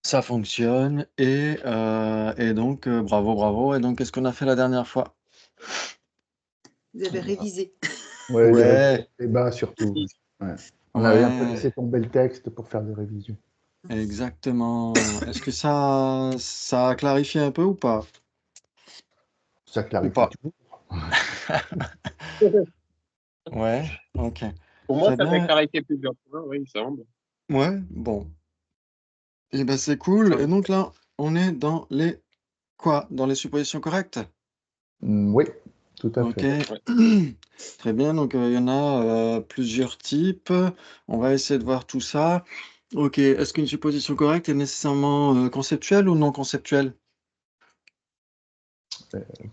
Ça fonctionne et donc bravo, bravo. Et donc, qu'est-ce qu'on a fait la dernière fois? Vous avez révisé. Ouais, Ouais, les bas surtout. Si. Ouais. On avait un peu ouais, laissé tomber le texte pour faire des révisions. exactement. Est-ce que ça a clarifié un peu ou pas? Ça Ou clarifie pas? tout. Ouais, ok. Pour moi, Très ça fait bien. clarifier plusieurs points, oui, il me semble. Ouais, bon. Et ben c'est cool. Et donc là, on est dans les quoi? Dans les suppositions correctes? Oui, tout à Ok. fait. Très bien. Donc il y en a plusieurs types. On va essayer de voir tout ça. Ok. Est-ce qu'une supposition correcte est nécessairement conceptuelle ou non conceptuelle?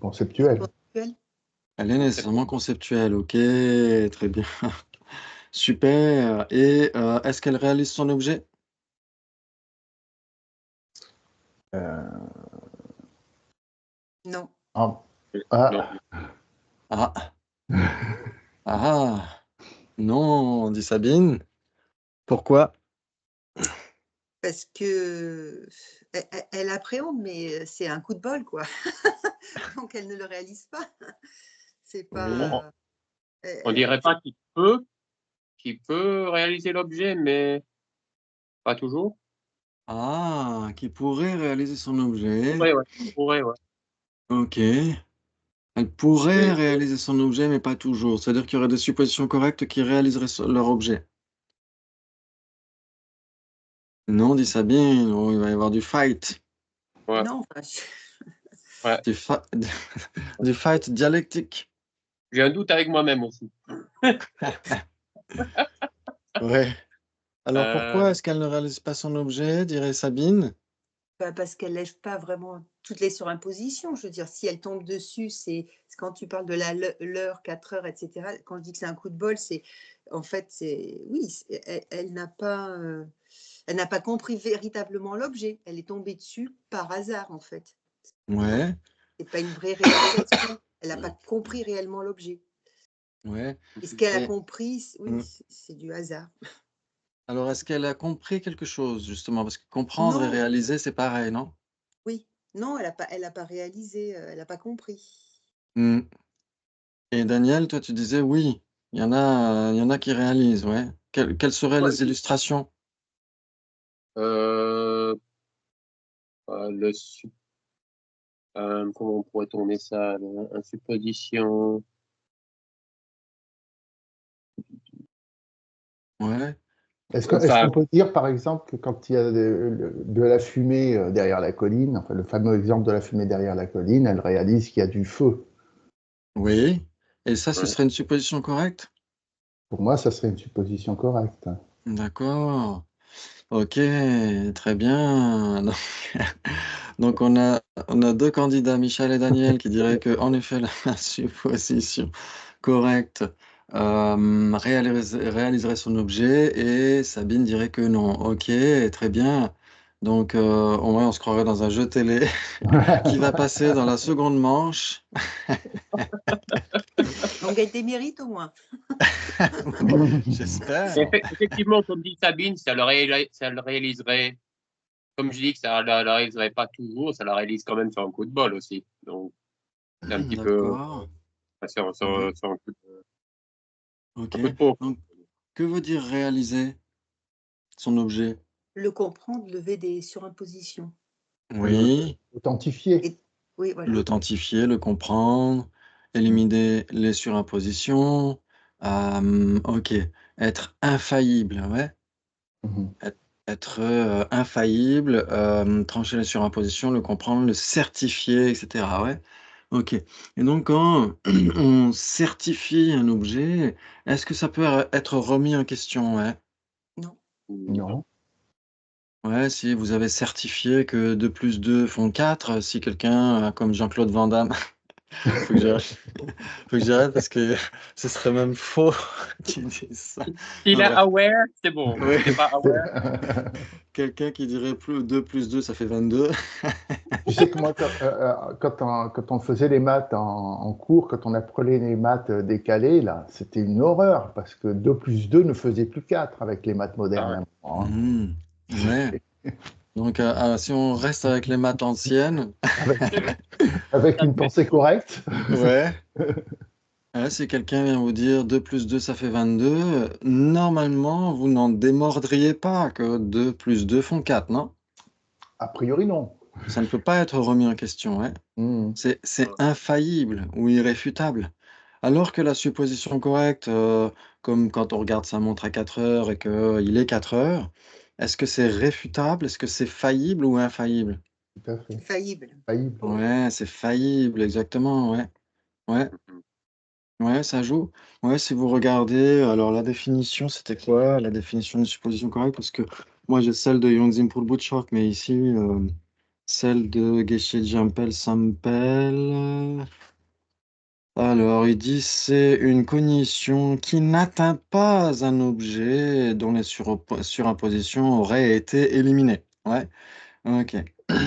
Conceptuel. Conceptuel. Elle est nécessairement conceptuelle. Ok. Très bien. Super. Et est-ce qu'elle réalise son objet? Euh, Non. ah, Non. ah. Ah. Ah. Non, dit Sabine. Pourquoi? Parce que elle appréhende, mais c'est un coup de bol, quoi. Donc elle ne le réalise pas. C'est Oui. pas. On dirait pas qu'il peut réaliser l'objet, mais pas toujours. Ah, qui pourrait réaliser son objet. Ouais, ouais. Ouais, ouais. Ok. Elle pourrait Et réaliser son objet, mais pas toujours. C'est-à-dire qu'il y aurait des suppositions correctes qui réaliseraient leur objet. Non, dit Sabine. Oh, il va y avoir du fight. ouais, Non, enfin, ouais. Du, du fight dialectique. J'ai un doute avec moi-même aussi. Ouais. Alors pourquoi Euh, est-ce qu'elle ne réalise pas son objet, dirait Sabine? parce qu'elle lève pas vraiment toutes les surimpositions. Je veux dire, si elle tombe dessus, c'est quand tu parles de l'heure, 4 heures, etc. Quand je dis que c'est un coup de bol, c'est en fait, c'est oui, elle n'a pas compris véritablement l'objet. Elle est tombée dessus par hasard, en fait. Ouais, C'est pas une vraie réalisation. Elle n'a pas compris réellement l'objet. ouais. Et ce qu'elle a Et, compris, oui, mm, c'est du hasard. alors, est-ce qu'elle a compris quelque chose, justement? Parce que comprendre et Non, réaliser, c'est pareil, non? oui, non, elle a pas réalisé, elle n'a pas compris. Mm. Et Daniel, toi, tu disais oui, il y en a qui réalisent, ouais. Quelles seraient ouais. les illustrations? Euh, le comment on pourrait tourner ça? Un supposition. Ouais. Est-ce Enfin, qu'on peut dire, par exemple, que quand il y a de la fumée derrière la colline, enfin le fameux exemple de la fumée derrière la colline, elle réalise qu'il y a du feu. Oui. Et ça, ce ouais. serait une supposition correcte? Pour moi, ça serait une supposition correcte. D'accord. Ok, très bien. Donc, on a deux candidats, Michel et Daniel, qui diraient que, en effet, la supposition correcte réaliserait son objet et Sabine dirait que non. Ok, très bien. Donc, au moins, on se croirait dans un jeu télé qui va passer dans la seconde manche. On gagne des mérites au moins. J'espère. Effectivement, comme dit Sabine, ça le réaliserait, comme je dis que ça ne le réaliserait pas toujours, ça le réalise quand même sur un coup de bol aussi. Donc, c'est un petit peu D'accord. Ouais. sur Ok. un coup de peau. Donc, que veut dire réaliser son objet? Le comprendre, lever des surimpositions. Oui. Authentifié. Et, oui, voilà. L'authentifier, le comprendre, éliminer les surimpositions. Ok. Être infaillible, ouais. Mhm. Être infaillible, trancher les surimpositions, le comprendre, le certifier, etc. Ouais. Ok. Et donc, quand on certifie un objet, est-ce que ça peut être remis en question? Ouais. Non. Non. Non. Ouais, si vous avez certifié que 2 plus 2 font 4, si quelqu'un, comme Jean-Claude Van Damme, faut que j'arrête, faut que j'arrête parce que ce serait même faux qu'il dise ça. S'il Enfin est bref, aware, c'est bon. oui, S'il n'est pas aware, quelqu'un qui dirait 2 plus 2, ça fait 22. Tu sais que moi, quand on faisait les maths en cours, quand on apprenait les maths décalées, là, c'était une horreur, parce que 2 plus 2 ne faisait plus 4 avec les maths modernes. ah, À un moment, hein. Mmh, ouais, Donc, si on reste avec les maths anciennes, Avec une pensée correcte. ouais, si quelqu'un vient vous dire 2 plus 2, ça fait 22, normalement, vous n'en démordriez pas que 2 plus 2 font 4, non? A priori, non. Ça ne peut pas être remis en question, ouais. Hmm. C'est infaillible ou irréfutable. Alors que la supposition correcte, comme quand on regarde sa montre à 4 heures et qu'il est 4 heures, est-ce que c'est réfutable? Est-ce que c'est faillible ou infaillible? Tout à fait. Faillible. Faillible. Ouais, c'est faillible, exactement, ouais. Ouais, ouais, ça joue. Ouais, si vous regardez, alors la définition, c'était quoi? La définition de supposition correcte, parce que moi j'ai celle de Young-Zimpul-Butchok, mais ici, celle de Geshe-Jampel-Sampel. Alors, il dit c'est une cognition qui n'atteint pas un objet dont les surimpositions auraient été éliminées. Ouais, ok.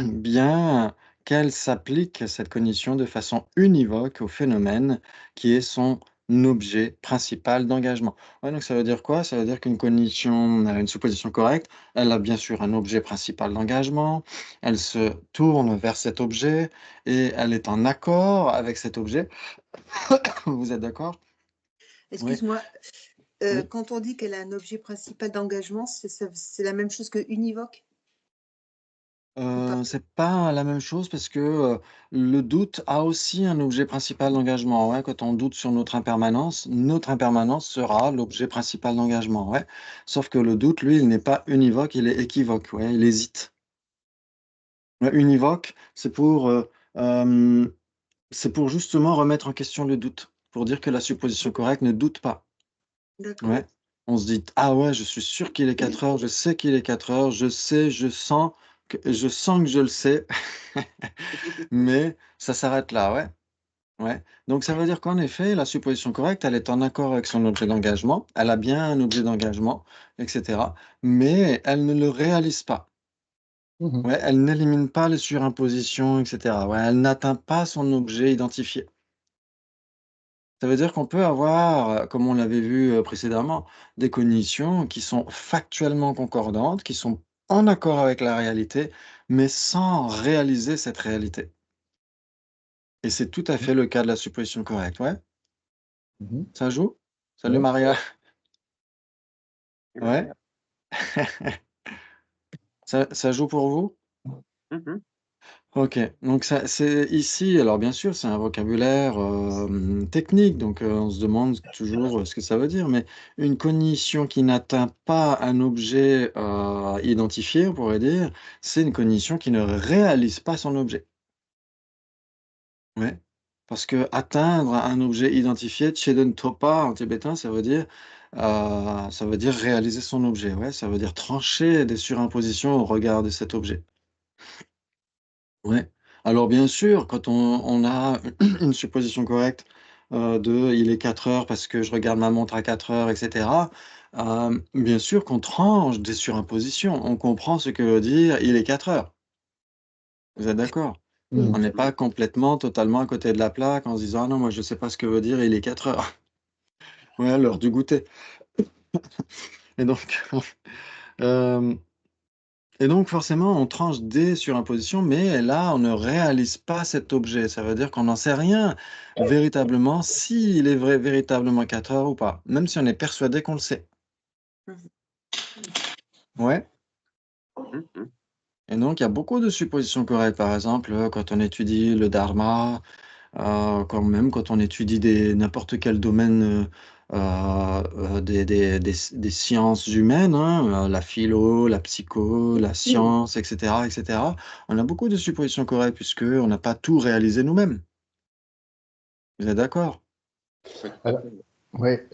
Bien qu'elle s'applique, cette cognition, de façon univoque au phénomène qui est son objet principal d'engagement. Ouais, donc ça veut dire quoi? Ça veut dire qu'une cognition, une supposition correcte, elle a bien sûr un objet principal d'engagement, elle se tourne vers cet objet et elle est en accord avec cet objet. Vous êtes d'accord? Oui, Excuse-moi, oui. quand on dit qu'elle a un objet principal d'engagement, c'est la même chose que univoque ou pas? C'est pas la même chose parce que le doute a aussi un objet principal d'engagement. Ouais, quand on doute sur notre impermanence sera l'objet principal d'engagement. Ouais. Sauf que le doute, lui, il n'est pas univoque, il est équivoque. Ouais, il hésite. Ouais, univoque, euh, c'est pour justement remettre en question le doute, pour dire que la supposition correcte ne doute pas. D'accord. Ouais. On se dit, ah ouais, je suis sûr qu'il est 4 heures, je sais qu'il est 4 heures, je sais, je sens que je le sais, mais ça s'arrête là, ouais. Ouais. Donc ça veut dire qu'en effet, la supposition correcte, elle est en accord avec son objet d'engagement, elle a bien un objet d'engagement, etc. Mais elle ne le réalise pas. Mhm. Ouais, elle n'élimine pas les surimpositions, etc. Ouais, elle n'atteint pas son objet identifié. Ça veut dire qu'on peut avoir, comme on l'avait vu, précédemment, des cognitions qui sont factuellement concordantes, qui sont en accord avec la réalité, mais sans réaliser cette réalité. Et c'est tout à fait le cas de la supposition correcte, ouais? Mhm. Ça joue? Salut Ouais. Maria. Ouais? Ouais. Ça joue pour vous? Mhm. OK, donc ça c'est ici alors bien sûr, c'est un vocabulaire, technique, donc on se demande toujours, ce que ça veut dire, mais une cognition qui n'atteint pas un objet, identifié, on pourrait dire, c'est une cognition qui ne réalise pas son objet. Ouais, parce que atteindre un objet identifié, Topa en tibétain, ça veut dire réaliser son objet, ouais, ça veut dire trancher des surimpositions au regard de cet objet. Ouais. Alors bien sûr, quand on a une supposition correcte, de: «Il est 4 heures parce que je regarde ma montre à 4 heures» et cetera, bien sûr qu'on tranche des surimpositions. On comprend ce que veut dire: «Il est 4 heures». Vous êtes d'accord? On Mhm. n'est pas complètement, totalement à côté de la plaque en se disant: «Ah non, moi je sais pas ce que veut dire: "Il est 4 heures"». Ouais, l'heure du goûter et donc hem et donc forcément, on tranche des surimpositions, mais là, on ne réalise pas cet objet. Ça veut dire qu'on n'en sait rien véritablement s'il est véritablement 4 heures ou pas, même si on est persuadé qu'on le sait. Mhm. Ouais, Mhm. et donc il y a beaucoup de suppositions correctes. Par exemple, quand on étudie le dharma, quand même quand on étudie n'importe quel domaine, des sciences humaines, hein, la philo, la psycho, la science, et cetera. On a beaucoup de suppositions correctes puisqu'on n'a pas tout réalisé nous-mêmes. Vous êtes d'accord? Ouais, tout à Alors, fait. ouais,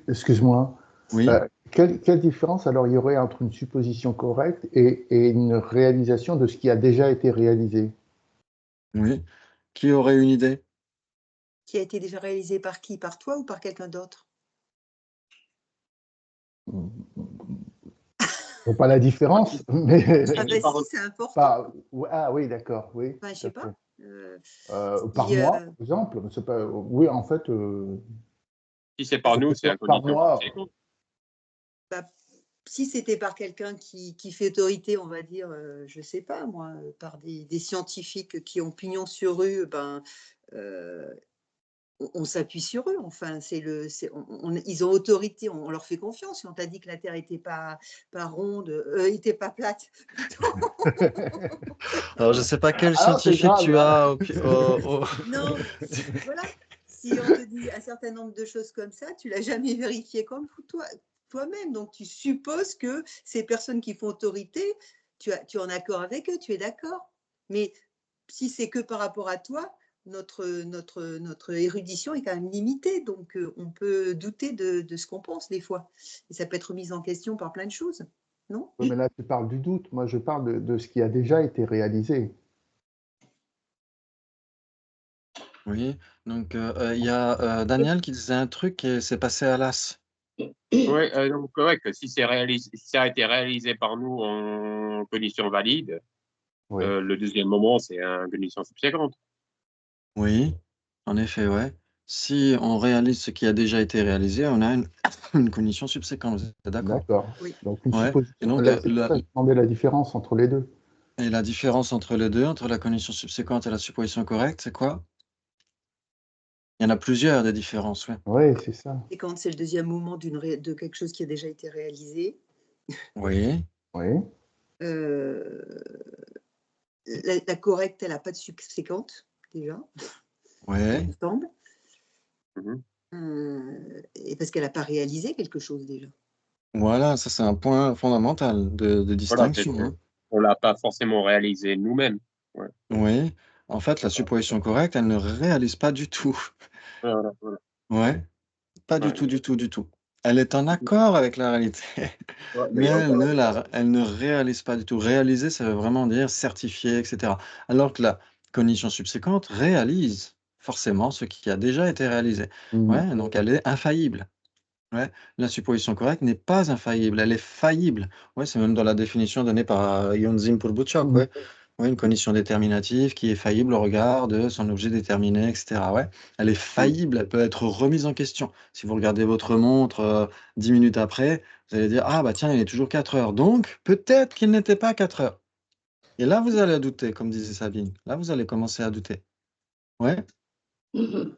excuse-moi. Oui, Quelle différence alors il y aurait entre une supposition correcte et une réalisation de ce qui a déjà été réalisé? oui. Qui aurait une idée? Qui a été déjà réalisé par qui? Par toi ou par quelqu'un d'autre? Je vois pas la différence, mais Ah ben Par si, c'est important. ah oui, d'accord, oui, Enfin, je tout sais à fait. pas. Par Si, mois, par exemple, c'est pas, oui, en fait, si c'est par ça peut nous, être c'est la par cognition mois. qui compte. bah, si c'était par quelqu'un qui fait autorité, on va dire, je sais pas moi, par des scientifiques qui ont pignon sur rue, ben, on s'appuie sur eux. Enfin, ils ont autorité, on leur fait confiance. Si on t'a dit que la Terre était pas ronde, était pas plate. Alors, je sais pas quel Alors, c'est scientifique grave, tu là. as Non, mais voilà. Si on te dit un certain nombre de choses comme ça, tu l'as jamais vérifié comme toi-même. Donc, tu supposes que ces personnes qui font autorité, tu es en accord avec eux, tu es d'accord. Mais si c'est que par rapport à toi, notre érudition est quand même limitée. Donc, on peut douter de ce qu'on pense des fois. Et ça peut être mis en question par plein de choses, non? Oui, mais là, tu parles du doute. Moi, je parle de ce qui a déjà été réalisé. Oui, donc il y a Daniel qui disait un truc et c'est passé à l'as. Oui, donc ouais, que si ça a été réalisé par nous en conditions valides, Oui. le deuxième moment, c'est une condition subséquente. Oui, en effet, ouais. Si on réalise ce qui a déjà été réalisé, on a une condition subséquente, vous êtes d'accord? D'accord. Oui. Donc, une Ouais. Et supposition. donc, Là, c'est pour ça que je demandais la différence entre les deux. et la différence entre les deux, entre la condition subséquente et la supposition correcte, c'est quoi? Il y en a plusieurs des différences, ouais. Oui, c'est ça. Et quand c'est le deuxième moment de quelque chose qui a déjà été réalisé, Oui, Oui. La correcte, elle n'a pas de subséquente, déjà, il ouais, me semble. Mhm. Et parce qu'elle n'a pas réalisé quelque chose déjà. voilà, ça c'est un point fondamental de Voilà, c'est distinction, hein. on l'a pas forcément réalisé nous-mêmes. Ouais. Oui, en fait, la supposition correcte, elle ne réalise pas du tout. Voilà, voilà. Ouais, pas du Ouais. tout, du tout, du tout. Elle est en accord avec la réalité, Ouais, mais mais encore une fois, elle ne réalise pas du tout. Réaliser, ça veut vraiment dire certifier, et cetera. Alors que la cognition subséquente réalise forcément ce qui a déjà été réalisé. Mhm. Ouais, donc elle est infaillible. Ouais, la supposition correcte n'est pas infaillible, elle est faillible. Ouais, c'est même dans la définition donnée par Yonzim Purbuchok, Mhm. ouais. Ouais, une condition déterminative qui est faillible au regard de son objet déterminé, et cetera. Ouais, elle est faillible, elle peut être remise en question. Si vous regardez votre montre 10 minutes après, vous allez dire: «Ah bah tiens, il est toujours 4 heures, donc peut-être qu'il n'était pas 4 heures». Et là, vous allez douter, comme disait Sabine. Là, vous allez commencer à douter. Ouais.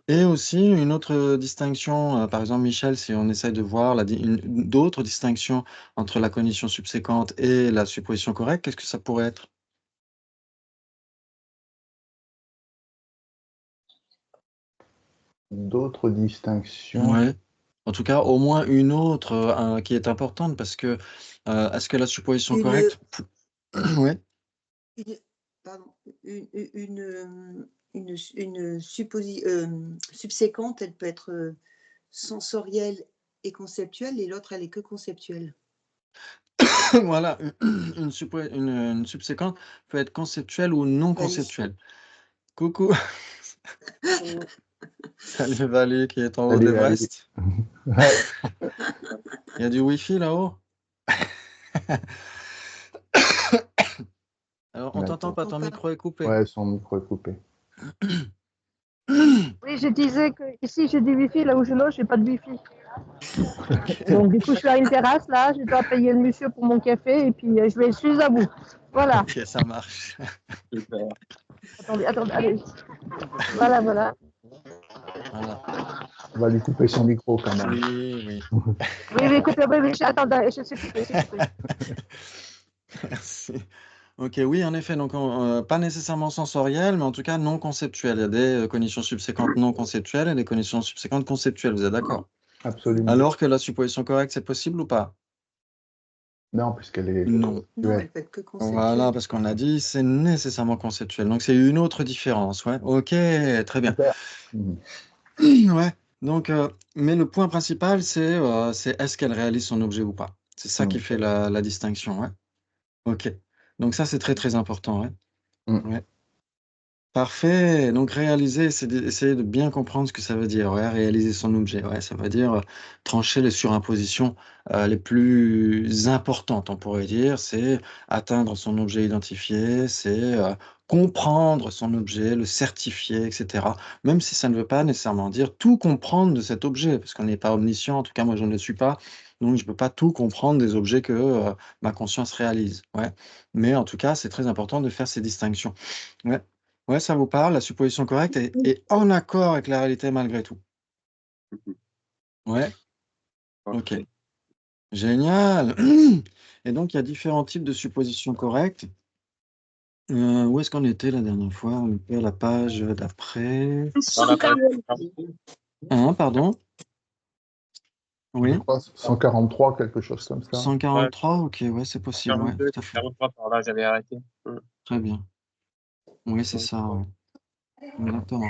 Et aussi une autre distinction, par exemple, Michel, si on essaye de voir d'autres distinctions entre la cognition subséquente et la supposition correcte, qu'est-ce que ça pourrait être? D'autres distinctions. Ouais. En tout cas, au moins une autre, qui est importante parce que, est-ce que la supposition Une, correcte ouais, une, pardon, une subséquente, elle peut être sensorielle et conceptuelle, et l'autre, elle est que conceptuelle. voilà, une subséquente peut être conceptuelle ou non Vali. conceptuelle. Coucou, salut Valérie qui est en haut Allez, allez. d'Everest. Ouais. Il y a du wifi là-haut? Alors, on t'entend D'accord. pas, ton Pas. micro est coupé. Ouais, son micro est coupé. Oui, je disais que ici j'ai du wifi, là où je loge, j'ai pas de wifi. Donc du coup, je suis à une terrasse là, je dois payer le monsieur pour mon café et puis je suis à vous. Voilà. Ok, ça marche. super. Attendez, allez. Voilà. Voilà. On va lui couper son micro quand même. Oui, oui. Oui, écoutez, oui, attendez, je suis coupé, Merci. Ok, oui, en effet, donc pas nécessairement sensoriel, mais en tout cas non conceptuel. Il y a des cognitions subséquentes non conceptuelles et des cognitions subséquentes conceptuelles, vous êtes d'accord? Absolument. Alors que la supposition correcte, c'est possible ou pas? Non, puisqu'elle est Non. Non, conceptuelle. elle peut être que conceptuelle. Voilà, parce qu'on a dit c'est nécessairement conceptuel. Donc c'est une autre différence, ouais. Ok, très bien. Super. Mhm. Ouais, donc, mais le point principal, c'est est-ce qu'elle réalise son objet ou pas? C'est ça qui Mhm. fait la distinction, ouais. OK. Donc ça, c'est très, très important, ouais. Mhm. Ouais. Parfait, donc réaliser, c'est essayer de bien comprendre ce que ça veut dire, ouais, réaliser son objet, ouais, ça veut dire, trancher les surimpositions, les plus importantes, on pourrait dire. C'est atteindre son objet identifié, c'est, comprendre son objet, le certifier et cetera. Même si ça ne veut pas nécessairement dire tout comprendre de cet objet, parce qu'on n'est pas omniscient, en tout cas moi je ne le suis pas. Donc, je ne peux pas tout comprendre des objets que ma conscience réalise. Ouais. Mais en tout cas, c'est très important de faire ces distinctions. Ouais. Ouais, ça vous parle, la supposition correcte est en accord avec la réalité malgré tout. Ouais. Ok. Génial. Et donc, il y a différents types de suppositions correctes. Où est-ce qu'on était la dernière fois? On était à la page d'après. Dans la page Pardon? Je Oui, crois 143, quelque chose comme ça. 143, ok, ouais, c'est possible, ouais, 42, tout à fait. 43 par là, j'avais arrêté. Très bien. Oui, c'est ça, ouais. Exactement.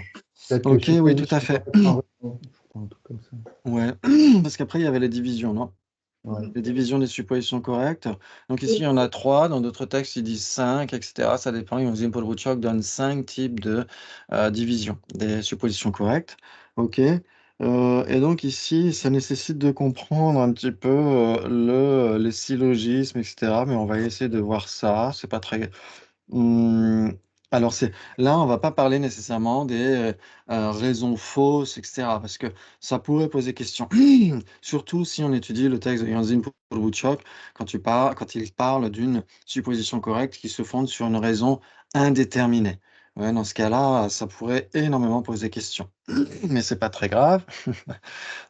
Peut-être que Ok, oui, tout supposition à fait. correcte en raison, je crois, un truc comme ça. Ouais, parce qu'après, il y avait les divisions, non? Ouais. Les divisions des suppositions correctes. Donc ici, il y en a 3. Dans d'autres textes, ils disent 5, etc. Ça dépend. Yonzin Podruchok donne 5 types de divisions des suppositions correctes. OK. Et donc ici, ça nécessite de comprendre un petit peu les syllogismes, etc. Mais on va essayer de voir ça. C'est pas très... Mmh, alors là, on va pas parler nécessairement des, raisons fausses et cetera, parce que ça pourrait poser question. Surtout si on étudie le texte de Yanzin Podruchok, quand il parle d'une supposition correcte qui se fonde sur une raison indéterminée. Ouais, dans ce cas-là, ça pourrait énormément poser question. Mais c'est pas très grave.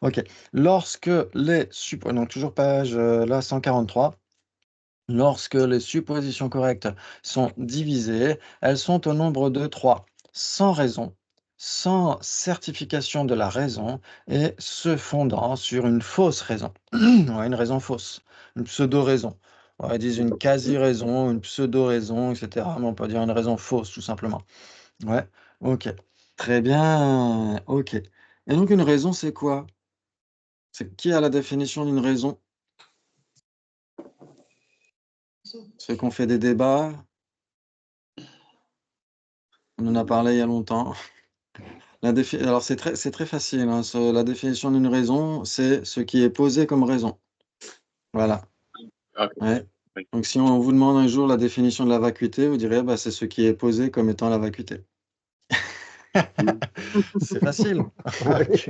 OK. Lorsque donc toujours page, là 143. Lorsque les suppositions correctes sont divisées, elles sont au nombre de 3, sans raison, sans certification de la raison et se fondant sur une fausse raison. Ouais, une raison fausse, une pseudo-raison. Ouais, ils disent une quasi-raison, une pseudo-raison, etc. Mais on peut dire une raison fausse, tout simplement. Ouais, ok. Très bien, ok. Et donc une raison, c'est quoi? C'est qui a la définition d'une raison? Ceux qui ont fait des débats? On en a parlé il y a longtemps. Alors c'est très facile, hein, la définition d'une raison, c'est ce qui est posé comme raison. Voilà. Ok. Ouais. Oui. Donc si on vous demande un jour la définition de la vacuité, vous direz bah, c'est ce qui est posé comme étant la vacuité. C'est facile. Ok.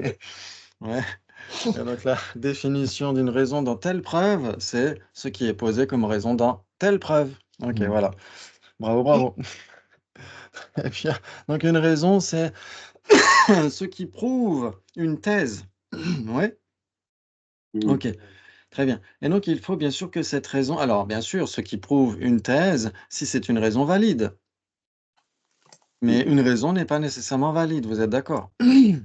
Ouais. Et donc la définition d'une raison dans telle preuve, c'est ce qui est posé comme raison dans telle preuve. Ok, voilà. Bravo, bravo. Et puis, donc une raison, c'est ce qui prouve une thèse. Ouais. Ok, très bien. Et donc, il faut bien sûr que cette raison... Alors, bien sûr, ce qui prouve une thèse, si c'est une raison valide. Mais une raison n'est pas nécessairement valide, vous êtes d'accord? Oui.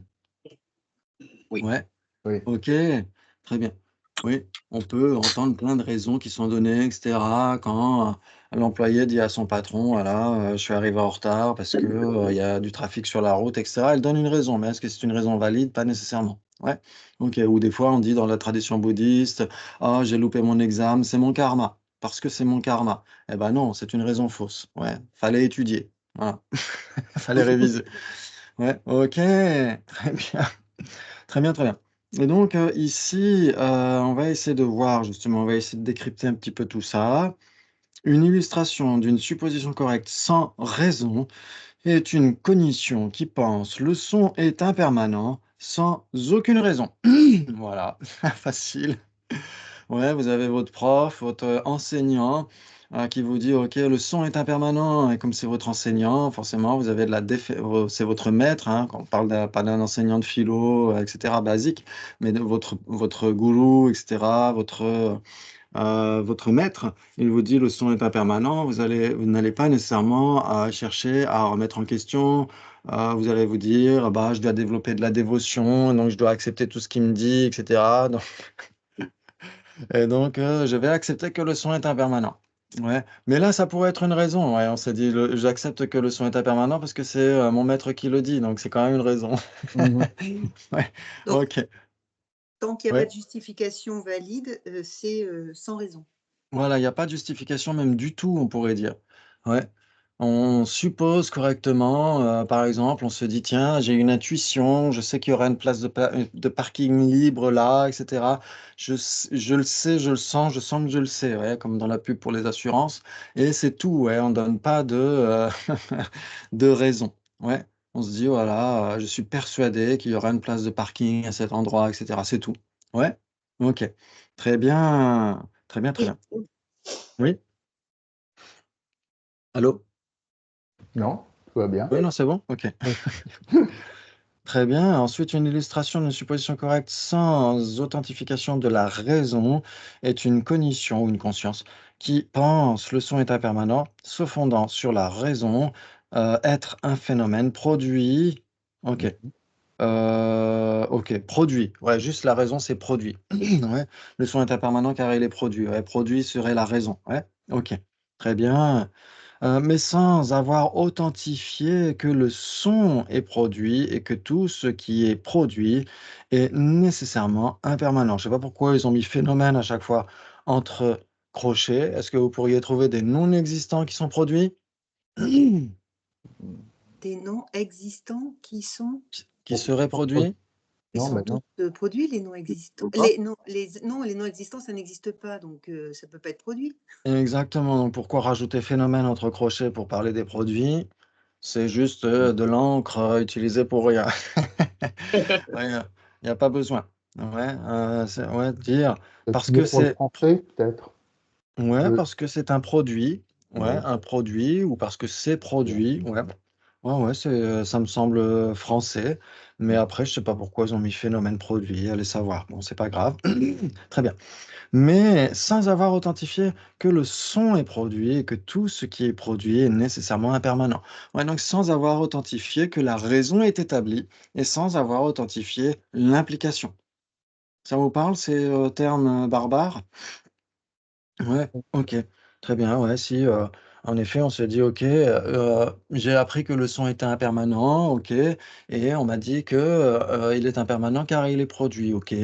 Ouais, Oui. ok, très bien. Oui, on peut entendre plein de raisons qui sont données, etc. Quand l'employé dit à son patron, voilà, je suis arrivé en retard parce que il y a du trafic sur la route, etc. Elle donne une raison, mais est-ce que c'est une raison valide? Pas nécessairement. Ouais, ok. Ou des fois, on dit dans la tradition bouddhiste, ah, j'ai loupé mon examen, c'est mon karma, parce que c'est mon karma. Eh ben non, c'est une raison fausse. Ouais, fallait étudier. Voilà, fallait réviser. Ouais, ok, très bien. Très bien, très bien. Et donc, ici, on va essayer de voir justement, on va essayer de décrypter un petit peu tout ça. Une illustration d'une supposition correcte sans raison est une cognition qui pense le son est impermanent sans aucune raison. Voilà, facile. Ouais, vous avez votre prof, votre enseignant qui vous dit, OK, le son est impermanent. Et comme c'est votre enseignant, forcément, vous avez de la c'est votre maître, hein, quand on parle pas d'un enseignant de philo, etc., basique, mais de votre gourou, etc., votre maître, il vous dit le son est impermanent. Vous n'allez pas nécessairement chercher à remettre en question. Vous allez vous dire, bah, je dois développer de la dévotion, donc je dois accepter tout ce qu'il me dit, etc. Et donc, je vais accepter que le son est impermanent. Ouais. Mais là, ça pourrait être une raison. Ouais, on s'est dit, j'accepte que le son est impermanent parce que c'est mon maître qui le dit. Donc, c'est quand même une raison. Mhm. Ouais. Donc, Ok. tant qu'il n'y a pas Ouais. de justification valide, c'est sans raison. Voilà, il n'y a pas de justification même du tout, on pourrait dire. Ouais. On suppose correctement, par exemple, on se dit, tiens, j'ai une intuition, je sais qu'il y aura une place de parking libre là, etc. Je le sais, je le sens, je sens que je le sais, ouais, comme dans la pub pour les assurances. Et c'est tout, ouais, on ne donne pas de raison. Ouais. On se dit, voilà, je suis persuadé qu'il y aura une place de parking à cet endroit, etc. C'est tout. Ouais. Ok. Très bien. Très bien, très Et bien. Oui? Allô? Non, tout va bien. Oui, non, c'est bon? OK. Oui. Très bien. Ensuite, une illustration d'une supposition correcte sans authentification de la raison est une cognition ou une conscience qui pense le son est impermanent, se fondant sur la raison, être un phénomène produit. OK. OK, produit. Ouais, juste la raison, c'est produit. Ouais. Le son est impermanent car il est produit. Ouais, produit serait la raison. Ouais. OK. Très bien. Mais sans avoir authentifié que le son est produit et que tout ce qui est produit est nécessairement impermanent. Je ne sais pas pourquoi ils ont mis phénomène à chaque fois entre crochets. Est-ce que vous pourriez trouver des non existants qui sont produits? des noms existants qui sont, Qui seraient produits? ils Non, sont mais tous non. produits, les noms existants. Ou pas? Les noms existants, ça n'existe pas, donc ça ne peut pas être produit. Exactement. Donc pourquoi rajouter phénomène entre crochets pour parler des produits? C'est juste de l'encre utilisée pour rien. Ouais, il y a pas besoin. Ouais, ouais, dire C'est parce mieux que pour le c'est français, peut-être. ouais, Je- parce que c'est un produit, ouais, Oui. un produit ou parce que c'est produit, ouais. Ouais, ouais, ça me semble français, mais après, je sais pas pourquoi ils ont mis phénomène produit, allez savoir. Bon, c'est pas grave. Très bien. Mais sans avoir authentifié que le son est produit et que tout ce qui est produit est nécessairement impermanent. Ouais, donc sans avoir authentifié que la raison est établie et sans avoir authentifié l'implication. Ça vous parle ces, termes, barbares? Ouais, OK. Très bien, ouais, si, en effet, on se dit: «OK, j'ai appris que le son était impermanent, OK, et on m'a dit que, il est impermanent car il est produit, OK.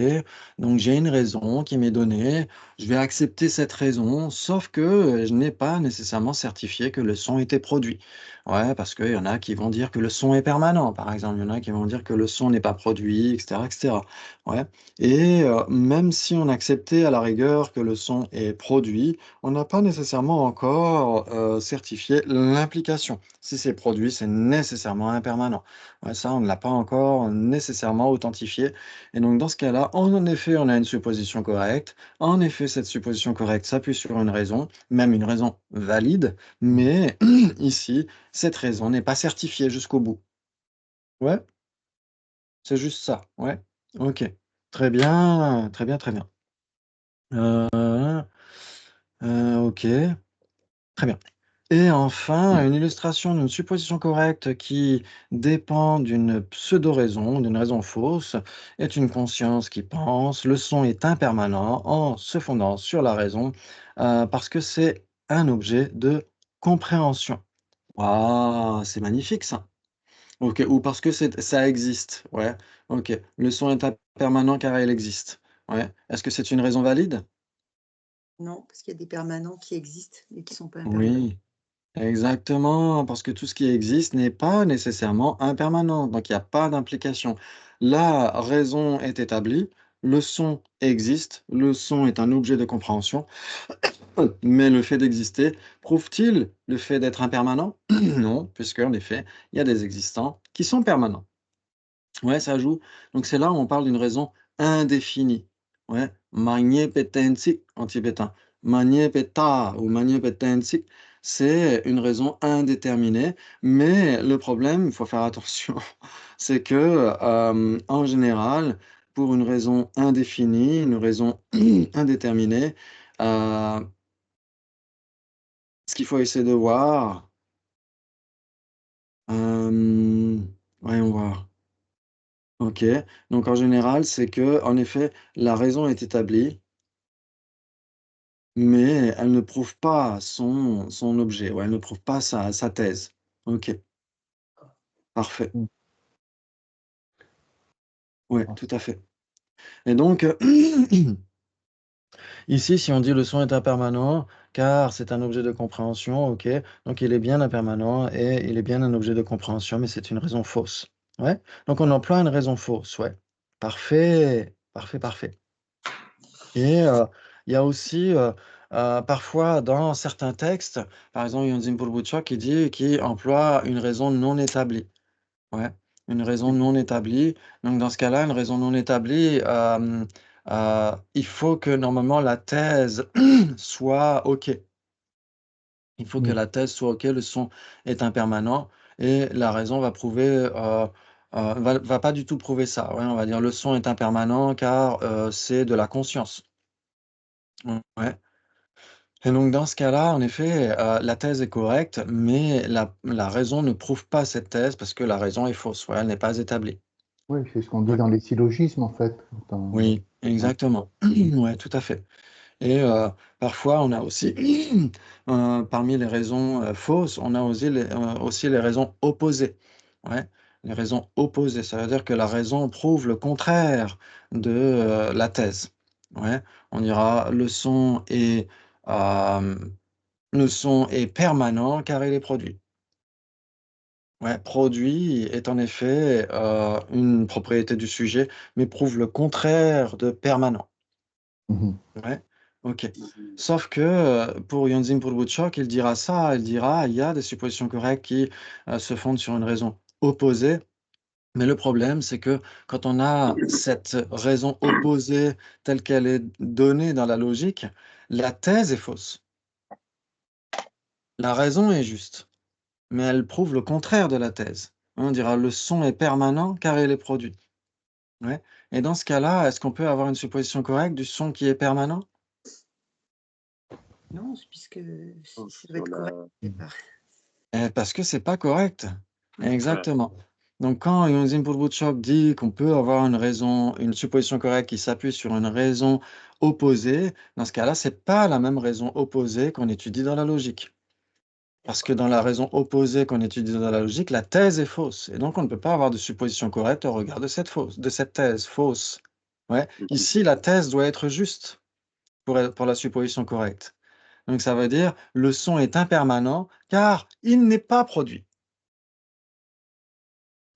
Donc j'ai une raison qui m'est donnée, je vais accepter cette raison, sauf que, je n'ai pas nécessairement certifié que le son était produit». Ouais, parce qu'il y en a qui vont dire que le son est permanent, par exemple. Il y en a qui vont dire que le son n'est pas produit, et cetera, et cetera. Ouais. Et même si on acceptait à la rigueur que le son est produit, on n'a pas nécessairement encore, certifié l'implication. Si c'est produit, c'est nécessairement impermanent. Ouais, ça, on ne l'a pas encore nécessairement authentifié et donc dans ce cas-là, en effet, on a une supposition correcte. En effet, cette supposition correcte s'appuie sur une raison, même une raison valide, mais ici, cette raison n'est pas certifiée jusqu'au bout. Ouais, c'est juste ça, ouais. OK. Très bien, très bien, très bien. Heu, OK, très bien et enfin, une illustration d'une supposition correcte qui dépend d'une pseudo-raison, d'une raison fausse, est une conscience qui pense. Le son est impermanent en se fondant sur la raison, parce que c'est un objet de compréhension. Waouh, c'est magnifique ça! OK, ou parce que ça existe, ouais, OK. Le son est impermanent car il existe, ouais. Est-ce que c'est une raison valide? Non, parce qu'il y a des permanents qui existent et qui ne sont pas impermanents. Oui, exactement, parce que tout ce qui existe n'est pas nécessairement impermanent, donc il y a pas d'implication. La raison est établie, le son existe, le son est un objet de compréhension, mais le fait d'exister prouve-t-il le fait d'être impermanent? Non, puisque en effet, il y a des existants qui sont permanents. Ouais, ça joue. Donc c'est là où on parle d'une raison indéfinie. Ouais, Magne petensi en tibétain. Magne peta ou Magne petensi, c'est une raison indéterminée. Mais le problème, il faut faire attention, c'est que en général, pour une raison indéfinie, une raison indéterminée, euh, ce qu'il faut essayer de voir, voyons voir. OK. Donc en général, c'est que, en effet, la raison est établie, mais elle ne prouve pas son objet, ouais, elle ne prouve pas sa thèse. OK, parfait. Mmh. Ouais, tout à fait et donc ici, si on dit: «Le son est impermanent, car c'est un objet de compréhension», OK, donc il est bien impermanent et il est bien un objet de compréhension, mais c'est une raison fausse. Ouais, donc on emploie une raison fausse, ouais. Parfait, parfait, parfait. Et il y a aussi, parfois dans certains textes, par exemple, Yonzin Purbucho qui emploie une raison non établie. Ouais, une raison non établie. Donc dans ce cas-là, une raison non établie, il faut que normalement la thèse soit OK. Il faut que Mm. la thèse soit OK, le son est impermanent et la raison va prouver, va pas du tout prouver ça. Ouais, on va dire le son est impermanent car, c'est de la conscience. Ouais. Et donc dans ce cas-là, en effet, la thèse est correcte, mais la raison ne prouve pas cette thèse parce que la raison est fausse, ouais, elle n'est pas établie. Oui, c'est ce qu'on dit Ouais. dans les syllogismes, en fait. Oui, Ouais. exactement. Ouais, tout à fait. Et parfois, on a aussi, parmi les raisons, fausses, on a aussi les raisons opposées. Ouais, les raisons opposées, ça veut dire que la raison prouve le contraire de, la thèse. Ouais, on dira: le son est permanent car il est produit». Ouais, produit est en effet, une propriété du sujet, mais prouve le contraire de permanent. Mhm. Ouais, OK. Mhm. Sauf que, pour Yonzin Polbutchok, il dira ça, il dira: «Il y a des suppositions correctes qui, se fondent sur une raison opposée». Mais le problème, c'est que quand on a cette raison opposée telle qu'elle est donnée dans la logique, la thèse est fausse. La raison est juste, mais elle prouve le contraire de la thèse. On dira: «Le son est permanent car il est produit». Ouais, et dans ce cas-là, est-ce qu'on peut avoir une supposition correcte du son qui est permanent? Non, puisque ça doit être On correct a... au départ. Parce que c'est pas correct. Ouais. Exactement. Donc quand Yonzin Polbutchok dit qu'on peut avoir une supposition correcte qui s'appuie sur une raison opposée, dans ce cas-là, c'est pas la même raison opposée qu'on étudie dans la logique. Parce que dans la raison opposée qu'on étudie dans la logique, la thèse est fausse et donc on ne peut pas avoir de supposition correcte au regard de cette thèse fausse. Ouais. Mhm. Ici, la thèse doit être juste pour la supposition correcte. Donc ça veut dire le son est impermanent car il n'est pas produit.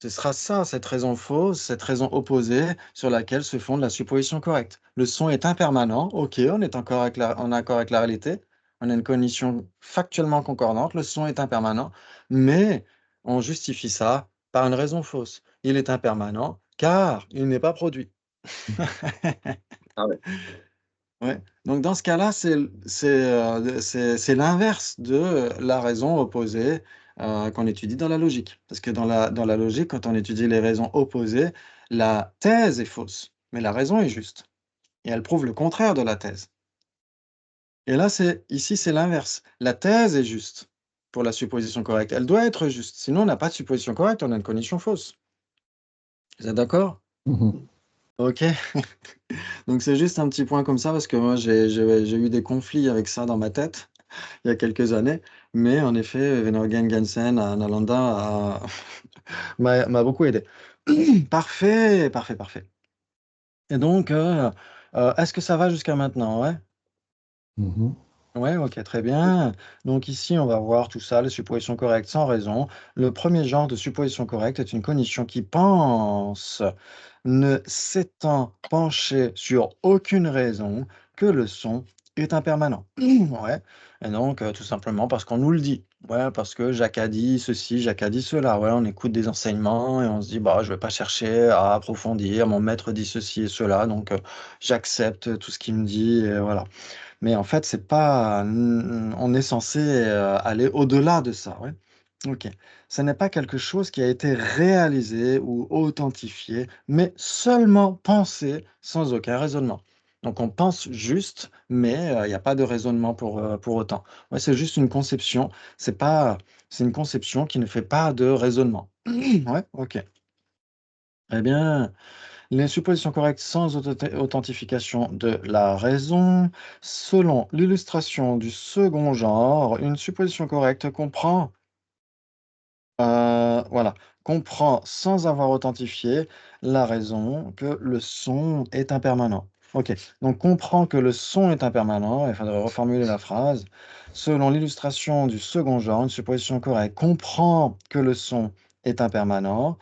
Ce sera ça, cette raison fausse, cette raison opposée sur laquelle se fonde la supposition correcte. Le son est impermanent, OK, on est en accord avec la réalité, on a une cognition factuellement concordante, le son est impermanent, mais on justifie ça par une raison fausse. Il est impermanent car il n'est pas produit. Ah ouais. Ouais, donc dans ce cas-là, c'est l'inverse de la raison opposée, qu'on étudie dans la logique. Parce que dans la logique, quand on étudie les raisons opposées, la thèse est fausse, mais la raison est juste et elle prouve le contraire de la thèse. Et là, ici, c'est l'inverse. La thèse est juste pour la supposition correcte. Elle doit être juste, sinon on n'a pas de supposition correcte, on a une cognition fausse. Vous êtes d'accord? Mhm. OK. Donc c'est juste un petit point comme ça parce que moi j'ai eu des conflits avec ça dans ma tête. Il y a quelques années, mais en effet, Vennogen Gansen à Nalanda m'a beaucoup aidé. Parfait, parfait, parfait. Et donc, est-ce que ça va jusqu'à maintenant? Ouais? Mhm. Ouais, OK, très bien. Donc ici, on va voir tout ça, les suppositions correctes sans raison. Le premier genre de supposition correcte est une cognition qui pense, ne s'étant penchée sur aucune raison, que le son est impermanent. Ouais, et donc tout simplement parce qu'on nous le dit. Ouais, parce que Jacques a dit ceci, Jacques a dit cela. Ouais, on écoute des enseignements et on se dit: «Bah, je vais pas chercher à approfondir, mon maître dit ceci et cela, donc j'accepte tout ce qu'il me dit» et voilà. Mais en fait, c'est pas on est censé, aller au-delà de ça, ouais. OK. Ce n'est pas quelque chose qui a été réalisé ou authentifié, mais seulement pensé sans aucun raisonnement. Donc on pense juste, mais il y a pas de raisonnement pour autant. Ouais, c'est juste une conception, c'est une conception qui ne fait pas de raisonnement. Ouais, OK. Eh bien, les suppositions correctes sans authentification de la raison. Selon l'illustration du second genre, une supposition correcte comprend, voilà, comprend sans avoir authentifié la raison que le son est impermanent. OK, donc comprend que le son est impermanent, il faudrait reformuler la phrase. Selon l'illustration du second genre, une supposition correcte comprend que le son est impermanent,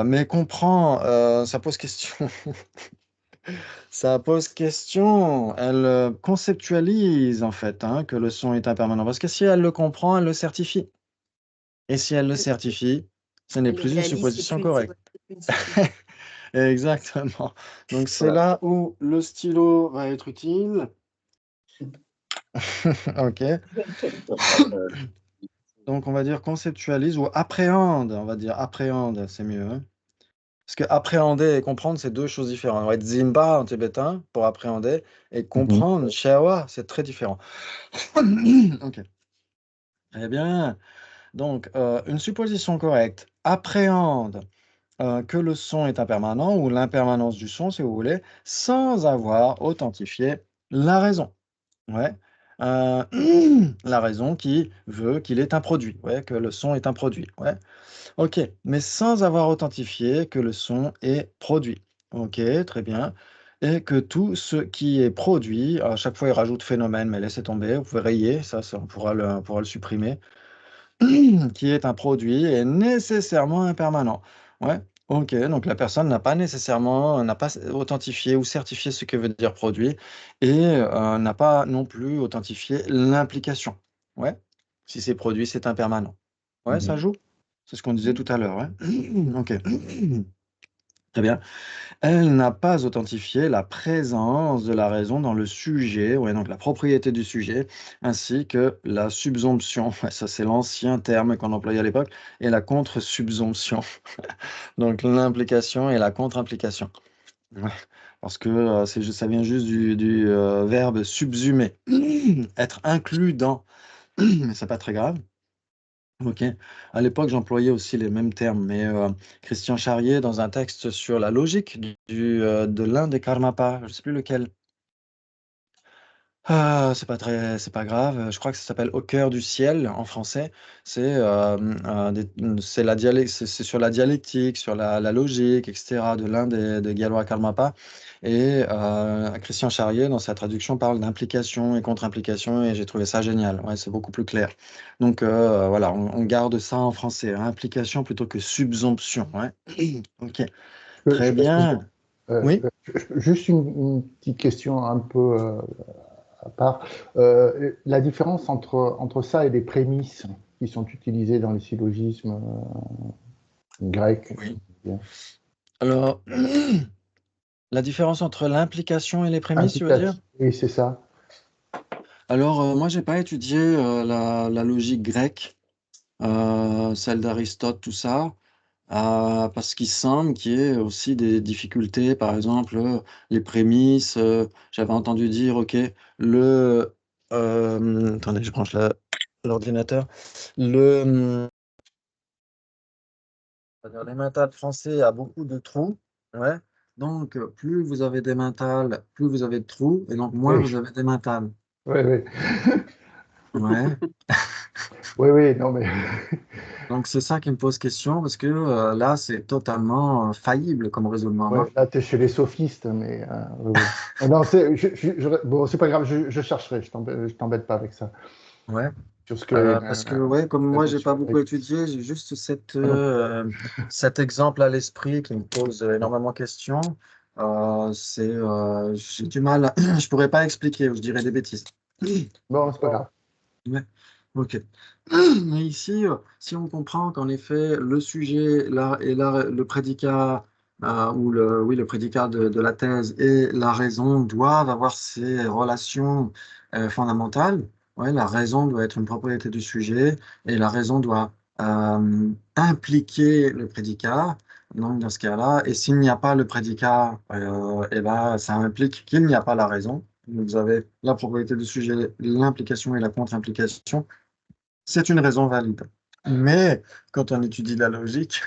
mais comprend, ça pose question. Ça pose question. Elle, conceptualise en fait, hein, que le son est impermanent. Parce que si elle le comprend, elle le certifie. Et si elle le certifie, ce n'est Elle le plus une réalise, c'est supposition plus, ouais, correcte. c'est plus une certitude. Exactement. Donc, c'est Voilà. là où le stylo va être utile. OK. Donc, on va dire conceptualise ou appréhende. On va dire appréhende, c'est mieux, hein. Parce que appréhender et comprendre, c'est deux choses différentes. On va être Zimba en tibétain pour appréhender et Mhm. comprendre, Shewa, c'est très différent. OK. Très bien. Donc, une supposition correcte appréhende que le son est impermanent ou l'impermanence du son, si vous voulez, sans avoir authentifié la raison. Ouais. Euh, la raison qui veut qu'il est un produit, ouais, que le son est un produit. Ouais. OK, mais sans avoir authentifié que le son est produit. OK, très bien. Et que tout ce qui est produit, à chaque fois il rajoute phénomène, mais laissez tomber, vous pouvez rayer, ça on pourra le supprimer, qui est un produit est nécessairement impermanent. Ouais, OK, donc la personne n'a pas authentifié ou certifié ce que veut dire produit et n'a pas non plus authentifié l'implication. Ouais, si c'est produit, c'est impermanent. Ouais, ça Mhm. joue? C'est ce qu'on disait tout à l'heure, ouais. OK. Très bien. Elle n'a pas authentifié la présence de la raison dans le sujet, ouais, donc la propriété du sujet, ainsi que la subsomption. Ouais, ça, c'est l'ancien terme qu'on employait à l'époque, et la contre-subsomption. Donc l'implication et la contre-implication. Ouais, parce que ça vient juste du verbe subsumer, être inclus dans. Mais c'est pas très grave. OK. À l'époque, j'employais aussi les mêmes termes, mais Christian Charrier, dans un texte sur la logique de l'un des Karmapas, je ne sais plus lequel. C'est pas grave. Je crois que ça s'appelle Au cœur du ciel en français. C'est c'est sur la dialectique, sur la logique, etc. de l'un des Galois Karmapa. Et Christian Charrier, dans sa traduction, parle d'implication et contre-implication, et j'ai trouvé ça génial. Ouais, c'est beaucoup plus clair. Donc voilà, on garde ça en français, hein, implication plutôt que subsomption. Ouais. Ok, très Excuse-moi. bien. Oui. Juste une petite question un peu à part. La différence entre ça et les prémices qui sont utilisées dans les syllogismes grecs. Oui. Alors, la différence entre l'implication et les prémices, tu veux dire? Implication. Oui, c'est ça. Alors, moi, j'ai pas étudié la logique grecque, celle d'Aristote, tout ça, parce qu'il semble qu'il y ait aussi des difficultés. Par exemple, les prémices, j'avais entendu dire, OK, attendez, je branche l'ordinateur. C'est-à-dire les mentales français a beaucoup de trous, ouais. Donc, plus vous avez des mentales, plus vous avez de trous, et donc moins Oui, vous avez des mentales. oui, oui. Ouais. Oui, oui, non, mais. Donc, c'est ça qui me pose question, parce que là, c'est totalement faillible comme raisonnement, Ouais, non? là, tu es chez les sophistes, mais. Oui, oui. Ah non, bon, c'est pas grave, je chercherai, je t'embête pas avec ça. Ouais. Sur ce que Parce que, ouais, comme la moi, j'ai notion pas beaucoup grecque. étudié, j'ai juste Ah non. cet exemple à l'esprit qui me pose énormément de questions. J'ai du mal, je pourrais pas expliquer, ou je dirais des bêtises. Bon, c'est pas grave. Ouais, ok. Mais ici, si on comprend qu'en effet, le sujet là, et là, le prédicat, oui, le prédicat de la thèse et la raison doivent avoir ces relations fondamentales, ouais, la raison doit être une propriété du sujet et la raison doit impliquer le prédicat. Donc, dans ce cas-là, et s'il n'y a pas le prédicat, eh ben, ça implique qu'il n'y a pas la raison. Vous avez la propriété du sujet, l'implication et la contre-implication. C'est une raison valide. Mais quand on étudie la logique,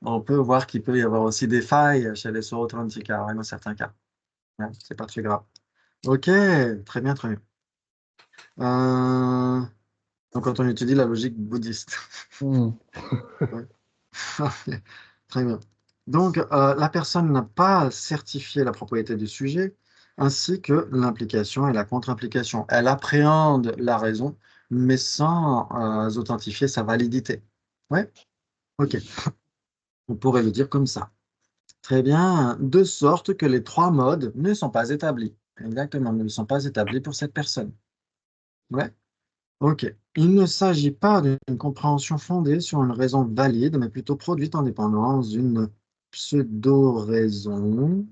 on peut voir qu'il peut y avoir aussi des failles chez les sorotrantika, ouais, dans certains cas. Ouais, c'est pas très grave. Ok, très bien, très bien. Euh, donc quand on étudie la logique bouddhiste. Hmm. Ouais. Très bien. Donc, la personne n'a pas certifié la propriété du sujet, ainsi que l'implication et la contre-implication. Elle appréhende la raison, mais sans authentifier sa validité. Ouais, ok. On pourrait le dire comme ça. Très bien. De sorte que les trois modes ne sont pas établis. Exactement, ne sont pas établis pour cette personne. Ouais, ok. Il ne s'agit pas d'une compréhension fondée sur une raison valide, mais plutôt produite en dépendance d'une pseudo-raison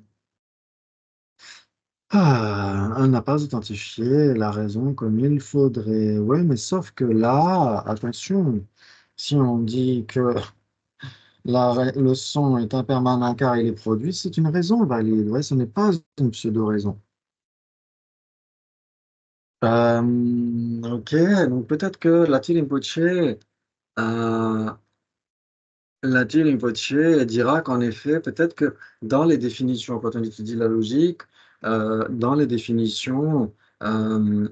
n'a pas authentifié la raison comme il faudrait. Oui, mais sauf que là, attention, si on dit que le son est impermanent car il est produit, c'est une raison valide. Ouais, ce n'est pas une pseudo-raison. Ok, donc peut-être que euh, Latil Rinpoche dira qu'en effet, peut-être que dans les définitions, quand on étudie la logique, dans les définitions euh,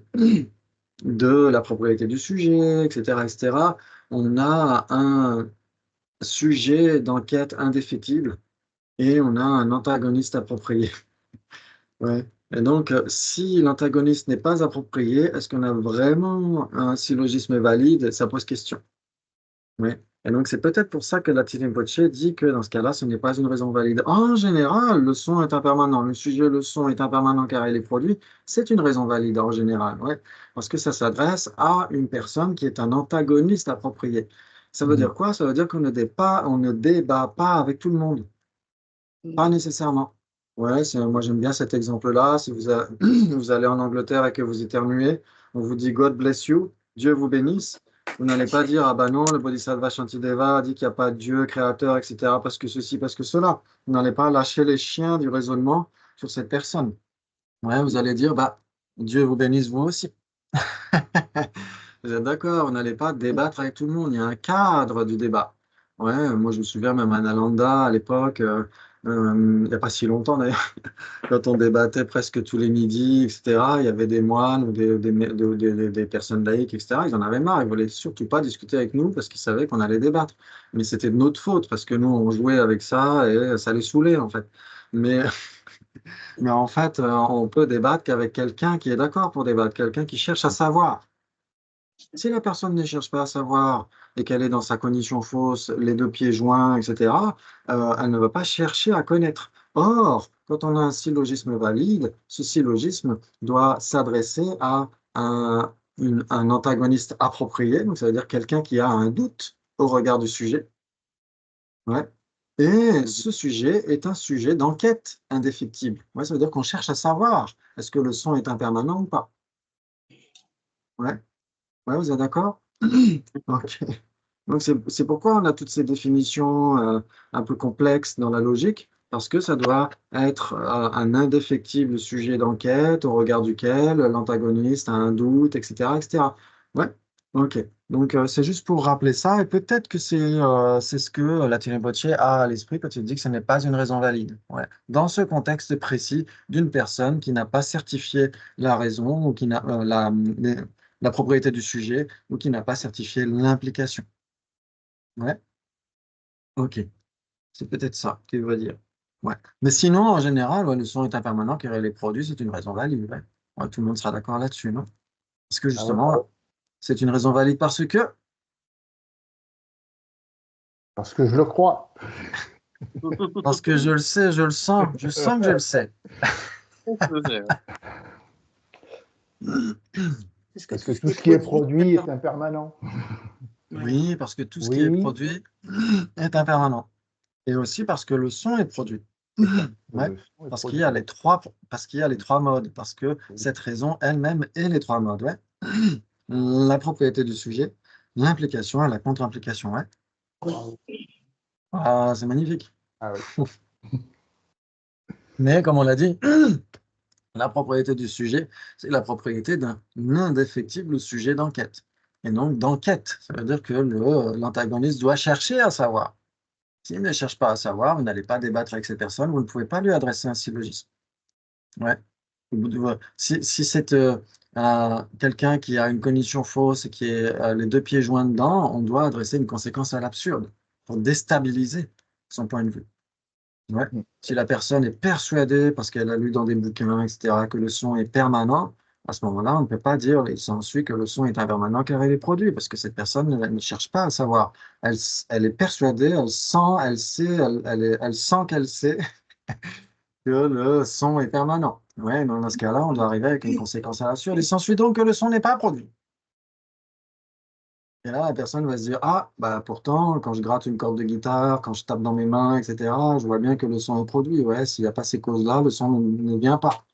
de la propriété du sujet, etc., on a un sujet d'enquête indéfectible et on a un antagoniste approprié. Ouais. Et donc, si l'antagoniste n'est pas approprié, est-ce qu'on a vraiment un syllogisme valide? Ça pose question. Oui. Et donc, c'est peut-être pour ça que la Rinpoche dit que dans ce cas-là, ce n'est pas une raison valide. En général, le son est impermanent. Le sujet, le son est impermanent car il est produit. C'est une raison valide en général, ouais. Parce que ça s'adresse à une personne qui est un antagoniste approprié. Ça veut dire quoi? Ça veut dire on ne débat pas avec tout le monde. Pas nécessairement. Ouais, moi j'aime bien cet exemple-là. Si vous allez en Angleterre et que vous éternuez, on vous dit God bless you, Dieu vous bénisse. Vous n'allez pas dire, ah bah non, le Bodhisattva Shantideva dit qu'il n'y a pas de Dieu créateur, etc., parce que ceci, parce que cela. Vous n'allez pas lâcher les chiens du raisonnement sur cette personne. Ouais, vous allez dire, bah, Dieu vous bénisse vous aussi. Vous êtes d'accord, vous n'allez pas débattre avec tout le monde. Il y a un cadre du débat. Ouais, moi je me souviens même à Nalanda à l'époque, il n'y a pas si longtemps d'ailleurs, quand on débattait presque tous les midis, etc., il y avait des moines ou des personnes laïques, etc. Ils en avaient marre, ils ne voulaient surtout pas discuter avec nous parce qu'ils savaient qu'on allait débattre. Mais c'était de notre faute parce que nous, on jouait avec ça et ça les saoulait en fait. Mais, mais en fait, on peut débattre qu'avec quelqu'un qui est d'accord pour débattre, quelqu'un qui cherche à savoir. Si la personne ne cherche pas à savoir et qu'elle est dans sa condition fausse, les deux pieds joints, etc., elle ne va pas chercher à connaître. Or, quand on a un syllogisme valide, ce syllogisme doit s'adresser à un antagoniste approprié, donc ça veut dire quelqu'un qui a un doute au regard du sujet. Ouais. Et ce sujet est un sujet d'enquête indéfectible. Ouais, ça veut dire qu'on cherche à savoir est-ce que le son est impermanent ou pas. Ouais. Ouais, vous êtes d'accord? Ok. Donc, c'est pourquoi on a toutes ces définitions un peu complexes dans la logique, parce que ça doit être un indéfectible sujet d'enquête au regard duquel l'antagoniste a un doute, etc., etc. Ouais, ok. Donc, c'est juste pour rappeler ça, et peut-être que c'est ce que la Rinpoche a à l'esprit quand il dit que ce n'est pas une raison valide. Ouais. Dans ce contexte précis d'une personne qui n'a pas certifié la raison ou qui n'a la propriété du sujet ou qui n'a pas certifié l'implication. Ouais, ok. C'est peut-être ça qu'il veut dire. Ouais. Mais sinon, en général, ouais, le son est impermanent car il est produit, c'est une raison valide. Ouais. Ouais, tout le monde sera d'accord là-dessus, non? Parce que Ah ouais, justement, c'est une raison valide parce que je le crois. parce que je le sais, je le sens, je sens que je le sais. Parce que tout ce qui est produit est impermanent. Oui, parce que tout ce qui est Oui, produit est impermanent. Et aussi parce que le son est produit. Ouais, le son est parce qu'il produit. y a les trois modes, parce que cette raison elle-même est les trois modes. Ouais. La propriété du sujet, l'implication et la contre-implication. Ouais. Ah, c'est magnifique. Ah oui. Mais comme on l'a dit, la propriété du sujet, c'est la propriété d'un indéfectible sujet d'enquête. Et donc d'enquête, ça veut dire que l'antagoniste doit chercher à savoir. S'il ne cherche pas à savoir, vous n'allez pas débattre avec cette personne, vous ne pouvez pas lui adresser un syllogisme. Ouais. Si c'est quelqu'un qui a une cognition fausse et qui est les deux pieds joints dedans, on doit adresser une conséquence à l'absurde pour déstabiliser son point de vue. Ouais. Si la personne est persuadée, parce qu'elle a lu dans des bouquins, etc., que le son est permanent, à ce moment-là, on ne peut pas dire, il s'ensuit que le son est impermanent car il est produit, parce que cette personne ne cherche pas à savoir. Elle est persuadée, elle sent, elle sait, elle sent qu'elle sait que le son est permanent. Ouais, dans ce cas-là, on doit arriver avec une conséquence à l'absurde. Il s'ensuit donc que le son n'est pas produit. Et là, la personne va se dire, ah, bah pourtant, quand je gratte une corde de guitare, quand je tape dans mes mains, etc., je vois bien que le son est produit. Ouais, s'il n'y a pas ces causes-là, le son ne vient pas.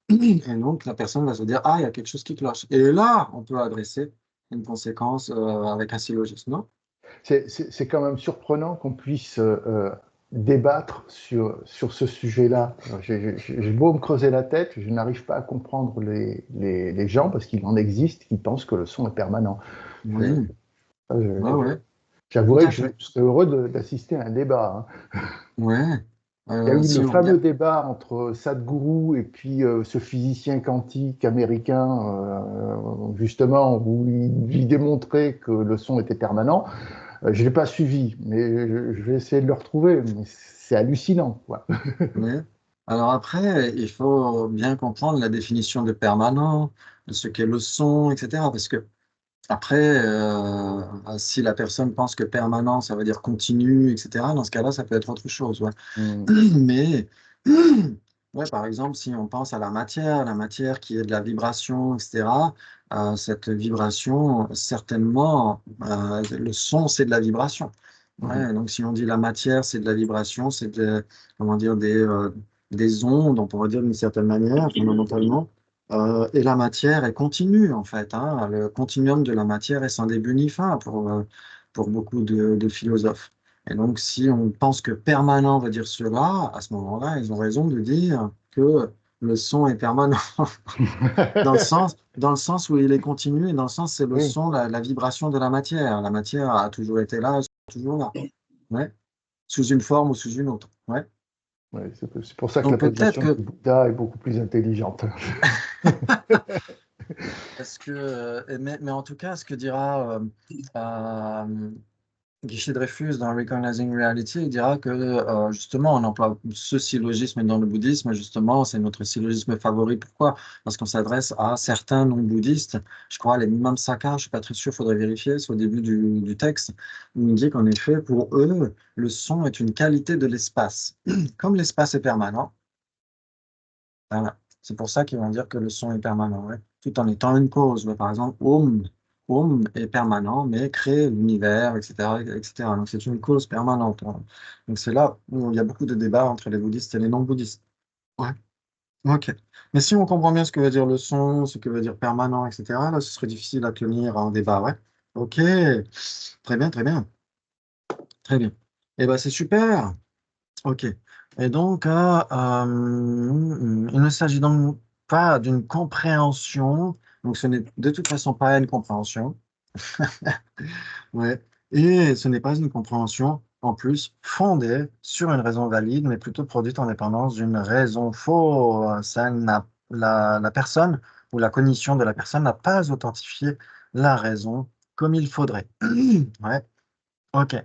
Et donc, la personne va se dire, ah, il y a quelque chose qui cloche. Et là, on peut adresser une conséquence avec un syllogisme, non? C'est quand même surprenant qu'on puisse débattre sur ce sujet-là. J'ai beau me creuser la tête, je n'arrive pas à comprendre les gens, parce qu'il en existe qui pensent que le son est permanent. Oui, ouais, ouais, tout J'avouerai à que je fait. serais heureux d'assister à un débat, hein. Ouais. Il y a eu Si le on fameux regarde. débat entre Sadhguru et puis ce physicien quantique américain, justement, où il démontrait que le son était permanent. Je ne l'ai pas suivi, mais je vais essayer de le retrouver. Mais c'est hallucinant, quoi. Oui. Alors après, il faut bien comprendre la définition de permanent, de ce qu'est le son, etc. Parce que après, si la personne pense que permanent, ça veut dire continu, etc., dans ce cas-là, ça peut être autre chose. Ouais. Mm. Mais, ouais, par exemple, si on pense à la matière qui est de la vibration, etc., cette vibration, certainement, le son, c'est de la vibration. Mhm. Ouais, donc, si on dit la matière, c'est de la vibration, c'est comment dire, des ondes, on pourrait dire d'une certaine manière, fondamentalement. Et la matière est continue, en fait, hein. Le continuum de la matière est sans début ni fin pour beaucoup de philosophes. Et donc, si on pense que permanent veut dire cela, à ce moment-là, ils ont raison de dire que le son est permanent, dans le sens où il est continu, et dans le sens c'est le Oui, son, la vibration de la matière. La matière a toujours été là, elle sera toujours là, ouais, sous une forme ou sous une autre. Ouais. ouais, c'est pour ça que Donc peut-être l'appellation que, du Bouddha est beaucoup plus intelligente. mais en tout cas, ce que dira euh, Guichet Dreyfus dans Recognizing Reality, il dira que justement, on emploie ce syllogisme dans le bouddhisme, justement, c'est notre syllogisme favori. Pourquoi? Parce qu'on s'adresse à certains non-bouddhistes. Je crois les Mimamsaka, je ne suis pas très sûr, il faudrait vérifier, c'est au début du texte, où il dit qu'en effet, pour eux, le son est une qualité de l'espace. Comme l'espace est permanent, voilà. C'est pour ça qu'ils vont dire que le son est permanent, ouais. Tout en étant une cause. Ouais, par exemple, Om est permanent, mais crée l'univers, etc., etc. Donc c'est une cause permanente, hein. Donc c'est là où il y a beaucoup de débats entre les bouddhistes et les non-bouddhistes. Ouais, ok. Mais si on comprend bien ce que veut dire le son, ce que veut dire permanent, etc., là, ce serait difficile à tenir un débat, ouais. Ok, très bien, très bien, très bien. Eh ben c'est super. Ok. Et donc, il ne s'agit donc pas d'une compréhension, donc ce n'est de toute façon pas une compréhension, ouais. Et ce n'est pas une compréhension, en plus, fondée sur une raison valide, mais plutôt produite en dépendance d'une raison fausse. La personne ou la cognition de la personne n'a pas authentifié la raison comme il faudrait. Ouais, ok.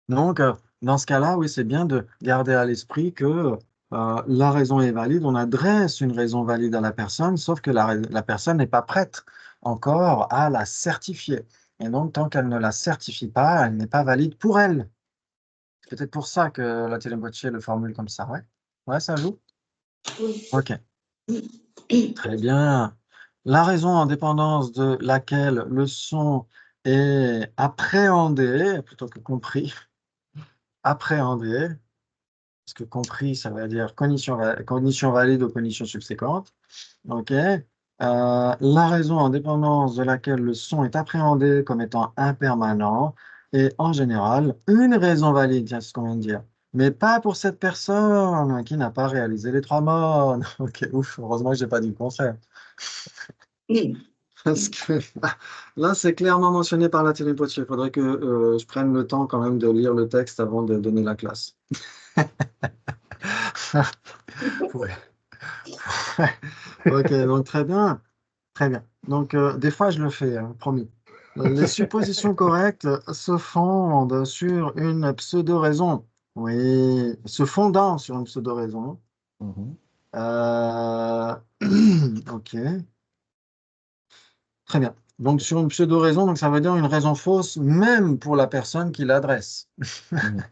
Donc, dans ce cas-là, oui, c'est bien de garder à l'esprit que la raison est valide. On adresse une raison valide à la personne, sauf que la personne n'est pas prête encore à la certifier. Et donc, tant qu'elle ne la certifie pas, elle n'est pas valide pour elle. C'est peut-être pour ça que la Téléboîtier le formule comme ça. Ouais, ouais, ça joue. Oui. Ok, très bien. La raison en dépendance de laquelle le son est appréhendé, plutôt que compris, appréhendé. Parce que compris, ça veut dire cognition valide ou cognition subséquente. OK. La raison en dépendance de laquelle le son est appréhendé comme étant impermanent est en général une raison valide, c'est ce qu'on vient de dire. Mais pas pour cette personne qui n'a pas réalisé les trois modes. OK, ouf, heureusement que je n'ai pas dit le contraire. Parce que là, c'est clairement mentionné par la télépotier. Il faudrait que je prenne le temps quand même de lire le texte avant de donner la classe. Ouais. Ok, donc très bien, très bien. Donc des fois je le fais, hein, promis. Les suppositions correctes se fondent sur une pseudo-raison. Oui, se fondant sur une pseudo-raison. Mhm. Euh, Ok, très bien. Donc sur une pseudo-raison, donc ça veut dire une raison fausse, même pour la personne qui l'adresse. Mhm.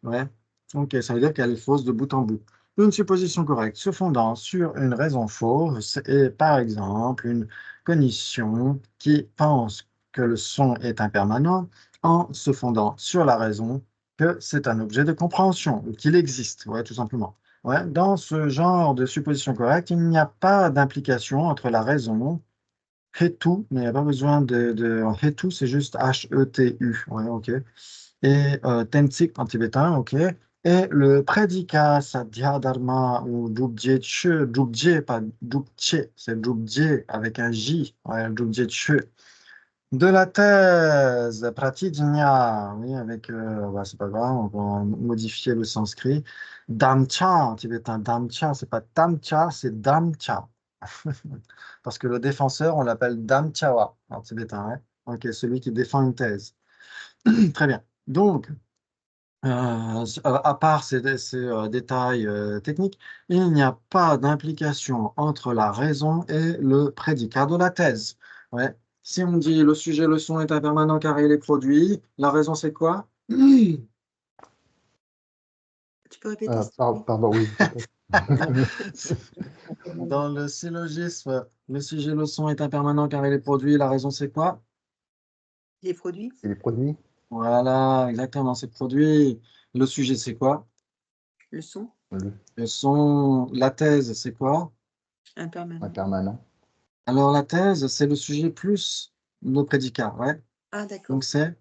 Ouais. Ok, ça veut dire qu'elle est fausse de bout en bout. Une supposition correcte se fondant sur une raison fausse est par exemple une cognition qui pense que le son est impermanent en se fondant sur la raison que c'est un objet de compréhension, ou qu'il existe, ouais, tout simplement. Ouais, dans ce genre de supposition correcte, il n'y a pas d'implication entre la raison, Hetu, mais il n'y a pas besoin de Hetu, c'est juste H-E-T-U, ouais, ok. Et Tensik en tibétain, ok. Et le prédicat Sadhya Dharma ou Drupje Che, Drupje, pas Drupche, c'est Drupje avec un J, ouais, Drupje Che. De la thèse, Pratijñā, oui, avec, bah, c'est pas grave, on va modifier le sanskrit. Damcha en tibétain, Damcha, c'est pas Tamcha, c'est Damcha. Parce que le défenseur, on l'appelle Damchawa en tibétain, hein. Ok, celui qui défend une thèse. Très bien. Donc, à part ces détails techniques, il n'y a pas d'implication entre la raison et le prédicat de la thèse. Ouais. Si on dit le sujet, le son est impermanent car il est produit, la raison c'est quoi? Tu peux répéter, s'il te plaît? Pardon, oui. Dans le syllogisme, le sujet, le son est impermanent car il est produit, la raison c'est quoi? Les produits, Et les produits? Voilà, exactement, c'est produit. Le sujet c'est quoi? le son, Le son, la thèse c'est quoi? impermanent. Impermanent. Alors la thèse, c'est le sujet plus le prédicat, ouais. Ah, d'accord. Donc c'est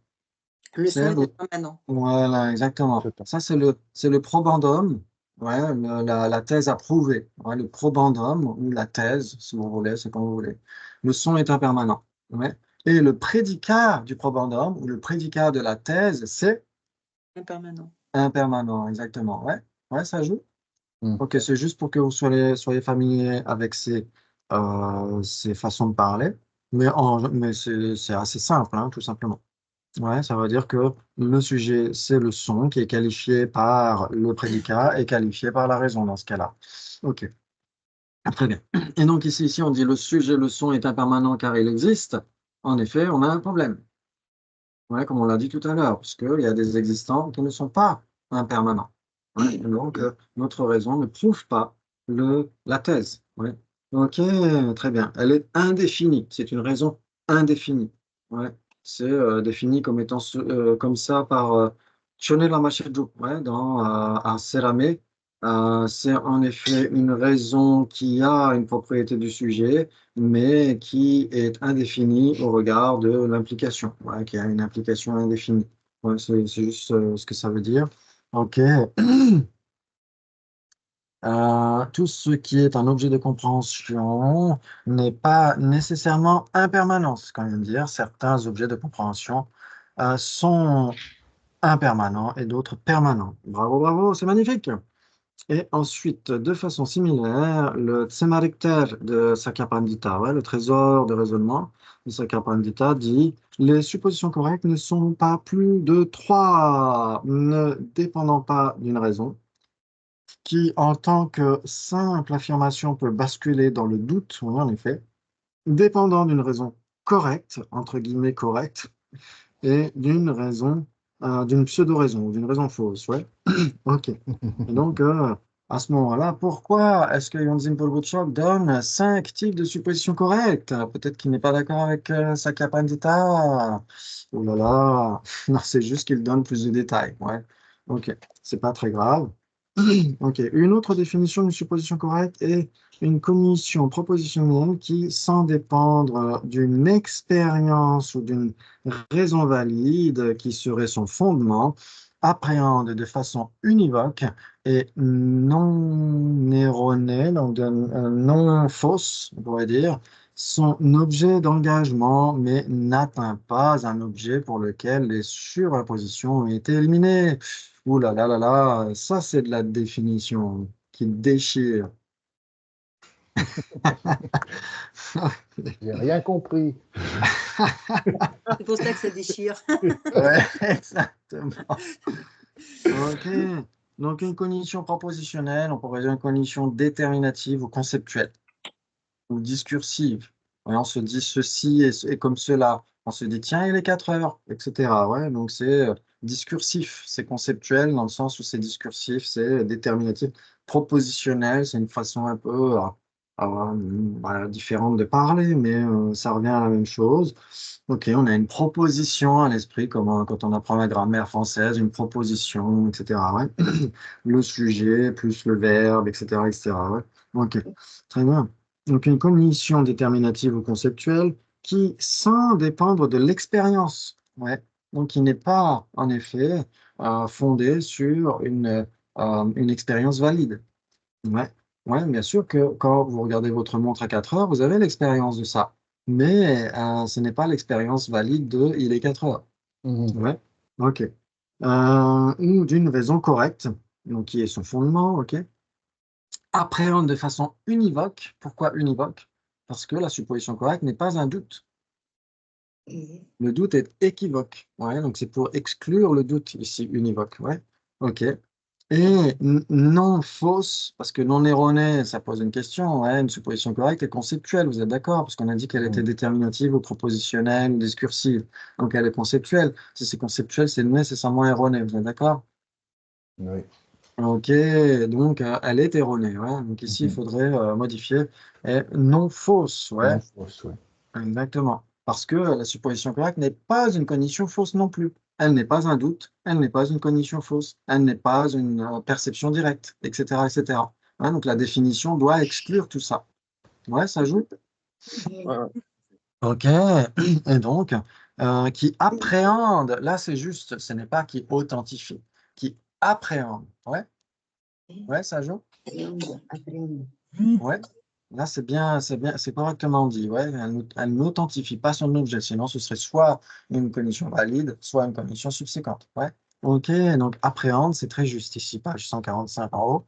Le son c'est est le impermanent. voilà, exactement. C'est ça. Ça c'est le probandum, ouais, la thèse approuvée, ouais, le probandum ou la thèse, si vous voulez, c'est comme vous voulez. Le son est impermanent, ouais. Et le prédicat du probandum ou le prédicat de la thèse, c'est Impermanent. impermanent, exactement, ouais. Ouais, ça joue. Mm. Ok, c'est juste pour que vous soyez familier avec ces façons de parler, mais c'est assez simple, hein, tout simplement. Ouais, ça veut dire que le sujet, c'est le son qui est qualifié par le prédicat et qualifié par la raison dans ce cas-là. Ok, très bien. Et donc ici, on dit le sujet, le son est impermanent car il existe. En effet, on a un problème. Ouais, comme on l'a dit tout à l'heure, parce qu'il y a des existants qui ne sont pas impermanents. Ouais, donc, notre raison ne prouve pas la thèse. Ouais. Ok, très bien. Elle est indéfinie. C'est une raison indéfinie. Ouais. C'est défini comme étant comme ça par Chone Lamashedju, ouais, dans à Serame. C'est en effet une raison qui a une propriété du sujet, mais qui est indéfinie au regard de l'implication, ouais, qui a une implication indéfinie. Ouais, c'est juste ce que ça veut dire. OK. Tout ce qui est un objet de compréhension n'est pas nécessairement impermanent. C'est ce qu'on vient de dire. Certains objets de compréhension sont impermanents et d'autres permanents. Bravo, bravo, c'est magnifique. Et ensuite, de façon similaire, le Tsemarikter de Sakya-Pandita, ouais, le trésor de raisonnement de Sakya-Pandita dit les suppositions correctes ne sont pas plus de trois, ne dépendant pas d'une raison, qui en tant que simple affirmation peut basculer dans le doute, oui, en effet, dépendant d'une raison correcte, entre guillemets correcte, et d'une raison, d'une pseudo-raison, d'une raison fausse, ouais. Ok. Et donc, à ce moment-là, pourquoi est-ce que Yonzin Polbutchok donne 5 types de suppositions correctes? Peut-être qu'il n'est pas d'accord avec Sakya Pandita. Oh là là. Non, c'est juste qu'il donne plus de détails. Ouais. Ok. C'est pas très grave. Ok. Une autre définition d'une supposition correcte est une cognition propositionnelle qui, sans dépendre d'une expérience ou d'une raison valide qui serait son fondement, appréhende de façon univoque et non erronée, donc non fausse, on pourrait dire, son objet d'engagement, mais n'atteint pas un objet pour lequel les surimpositions ont été éliminées. Ouh là là là là, ça c'est de la définition qui déchire. J'ai rien compris. C'est pour ça que ça déchire. Ouais, exactement. Ok. Donc, une cognition propositionnelle, on pourrait dire une cognition déterminative ou conceptuelle ou discursive. Ouais, on se dit ceci et comme cela. On se dit, tiens, il est 4 heures, etc. Ouais, donc, c'est discursif, c'est conceptuel dans le sens où c'est discursif, c'est déterminatif. Propositionnel, c'est une façon un peu différente de parler, mais ça revient à la même chose. Ok, on a une proposition à l'esprit, comme quand on apprend la grammaire française, une proposition, etc. Ouais. Le sujet plus le verbe, etc., etc. Ouais. Ok, très bien. Donc une cognition déterminative ou conceptuelle qui, sans dépendre de l'expérience, ouais. Donc qui n'est pas, en effet, fondée sur une expérience valide. Ouais, ouais, bien sûr que quand vous regardez votre montre à 4 heures, vous avez l'expérience de ça. Mais ce n'est pas l'expérience valide de il est 4 heures. Mhm. Ouais, ok. Ou d'une raison correcte, donc qui est son fondement, ok. Appréhende de façon univoque. Pourquoi univoque? Parce que la supposition correcte n'est pas un doute. Le doute est équivoque. Ouais, donc c'est pour exclure le doute ici, univoque. Ouais, ok. Et non fausse, parce que non erronée, ça pose une question. Ouais, une supposition correcte est conceptuelle, vous êtes d'accord? Parce qu'on a dit qu'elle était déterminative ou propositionnelle ou discursive. Donc elle est conceptuelle. Si c'est conceptuel, c'est nécessairement erroné, vous êtes d'accord? Oui. Ok, donc elle est erronée. Ouais. Donc ici, il Mhm. faudrait modifier non fausse. Ouais. Non, fausse, ouais. Exactement. Parce que la supposition correcte n'est pas une cognition fausse non plus. Elle n'est pas un doute, elle n'est pas une cognition fausse, elle n'est pas une perception directe, etc., etc. Hein, donc la définition doit exclure tout ça. Ouais, ça joue. Ouais. OK. Et donc, qui appréhende, là c'est juste, ce n'est pas qui authentifie, qui appréhende. Ouais, ouais, ça joue. Ouais. Là, c'est bien, c'est correctement dit. Ouais, elle n'authentifie pas son objet, sinon ce serait soit une condition valide, soit une condition subséquente. Ouais. OK, donc appréhende, c'est très juste ici, page 145 en haut.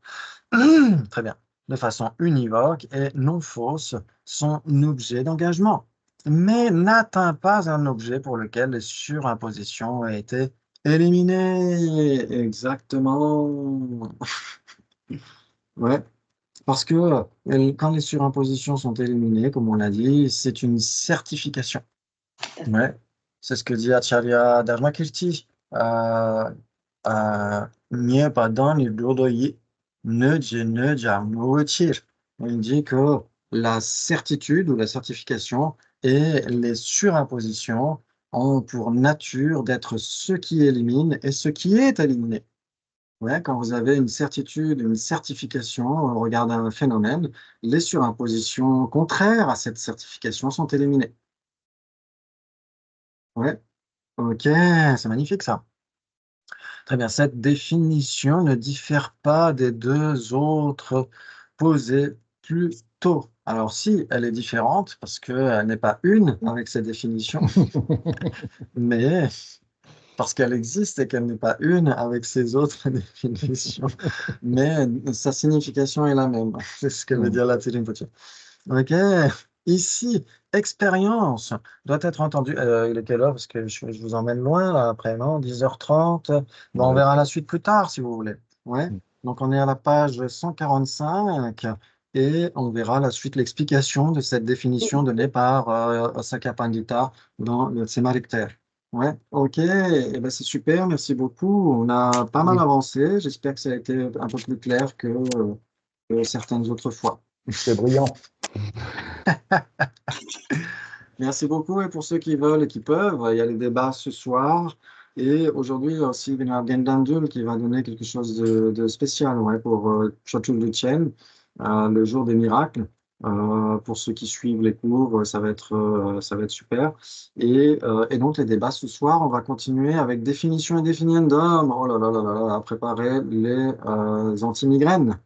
Très bien. De façon univoque et non fausse, son objet d'engagement, mais n'atteint pas un objet pour lequel les surimpositions ont été éliminées. Exactement. Ouais. Parce que quand les surimpositions sont éliminées, comme on l'a dit, c'est une certification. Ouais. C'est ce que dit Acharya Dharmakirti. Nie padam nirdodoyi ne je jamuchir. Il dit que la certitude ou la certification et les surimpositions ont pour nature d'être ce qui élimine et ce qui est éliminé. Ouais, quand vous avez une certitude, une certification au regard d'un phénomène, les surimpositions contraires à cette certification sont éliminées. Ouais, ok, c'est magnifique ça. Très bien, cette définition ne diffère pas des deux autres posées plus tôt. Alors si, elle est différente parce qu'elle n'est pas une avec cette définition, mais parce qu'elle existe et qu'elle n'est pas une avec ces autres définitions. Mais sa signification est la même. C'est ce que veut dire la Tirinpoche. OK. Ici, expérience doit être entendue. Il est quelle heure? Parce que je vous emmène loin, là, après, non? 10h30. Bon, on Ouais. verra la suite plus tard, si vous voulez. Ouais. Donc, on est à la page 145 et on verra la suite, l'explication de cette définition donnée par Osaka Pandita dans le Tsemarikter. Ouais, ok, eh ben, c'est super, merci beaucoup. On a pas mal avancé. J'espère que ça a été un peu plus clair que certaines autres fois. C'est brillant. Merci beaucoup. Et pour ceux qui veulent et qui peuvent, il y a les débats ce soir. Et aujourd'hui, il y a aussi Gendandul qui va donner quelque chose de spécial, ouais, pour Chotul Duchen, le jour des miracles. Pour ceux qui suivent les cours, ça va être super. Et donc, les débats ce soir, on va continuer avec définition et définiendum. Oh là là là là là, à préparer les anti-migraines.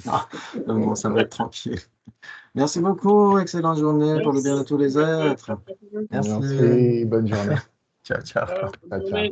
Ah, bon, ça va être tranquille. Merci beaucoup. Excellente journée pour le bien de tous les êtres. Merci. Merci, bonne journée. Ciao, ciao. Ciao, ciao.